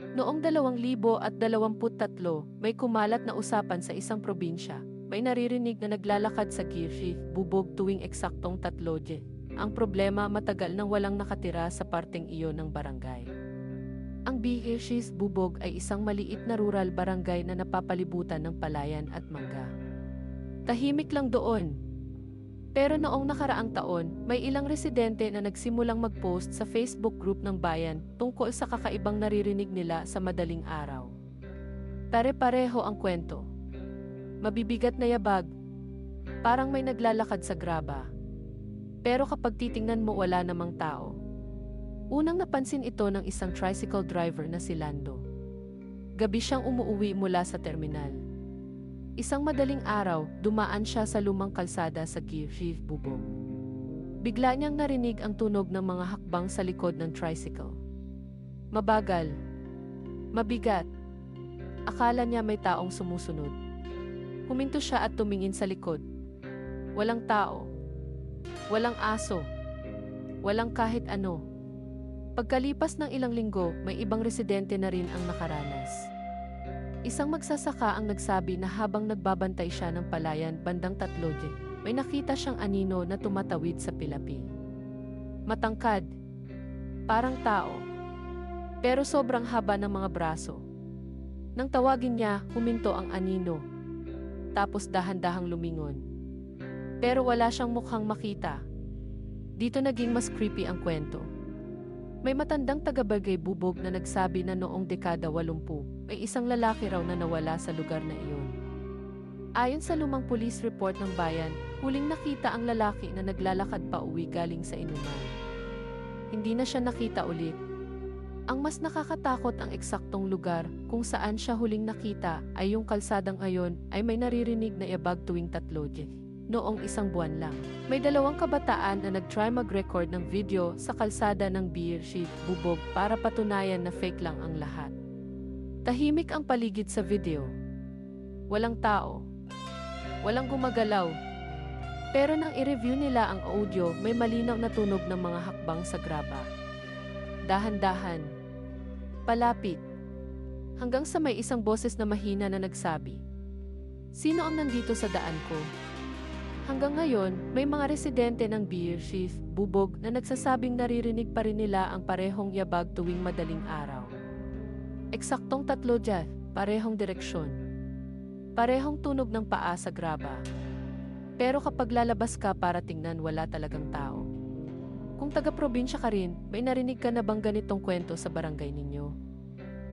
Noong 2023, may kumalat na usapan sa isang probinsya. May naririnig na naglalakad sa Kirchif, bubog tuwing eksaktong 3:00. Ang problema, matagal nang walang nakatira sa parteng iyon ng barangay. Ang Kirchif bubog ay isang maliit na rural barangay na napapalibutan ng palayan at mangga. Tahimik lang doon. Pero noong nakaraang taon, may ilang residente na nagsimulang mag-post sa Facebook group ng bayan tungkol sa kakaibang naririnig nila sa madaling araw. Pare-pareho ang kwento. Mabibigat na yabag, parang may naglalakad sa graba. Pero kapag titingnan mo, wala namang tao. Unang napansin ito ng isang tricycle driver na si Lando. Gabi siyang umuuwi mula sa terminal. Isang madaling araw, dumaan siya sa lumang kalsada sa Kirchif bubog. Bigla niyang narinig ang tunog ng mga hakbang sa likod ng tricycle. Mabagal. Mabigat. Akala niya may taong sumusunod. Huminto siya at tumingin sa likod. Walang tao. Walang aso. Walang kahit ano. Pagkalipas ng ilang linggo, may ibang residente na rin ang nakaranas. Isang magsasaka ang nagsabi na habang nagbabantay siya ng palayan bandang 3:00, may nakita siyang anino na tumatawid sa pilapi. Matangkad. Parang tao. Pero sobrang haba ng mga braso. Nang tawagin niya, huminto ang anino. Tapos dahan-dahang lumingon. Pero wala siyang mukhang makita. Dito naging mas creepy ang kwento. May matandang taga-Barangay Bubog na nagsabi na noong dekada 80, may isang lalaki raw na nawala sa lugar na iyon. Ayon sa lumang police report ng bayan, huling nakita ang lalaki na naglalakad pa uwi galing sa inuman. Hindi na siya nakita ulit. Ang mas nakakatakot, ang eksaktong lugar kung saan siya huling nakita ay yung kalsadang ayon ay may naririnig na yabag tuwing 3:00. Noong isang buwan lang, may 2 kabataan na nag-try mag-record ng video sa kalsada ng Kirchif bubog para patunayan na fake lang ang lahat. Tahimik ang paligid sa video. Walang tao. Walang gumagalaw. Pero nang i-review nila ang audio, may malinaw na tunog ng mga hakbang sa graba. Dahan-dahan. Palapit. Hanggang sa may isang boses na mahina na nagsabi, "Sino ang nandito sa daan ko?" Hanggang ngayon, may mga residente ng Kirchif bubog na nagsasabing naririnig pa rin nila ang parehong yabag tuwing madaling araw. Eksaktong 3:00, parehong direksyon. Parehong tunog ng paa sa graba. Pero kapag lalabas ka para tingnan, wala talagang tao. Kung taga-probinsya ka rin, may narinig ka na bang ganitong kwento sa barangay ninyo?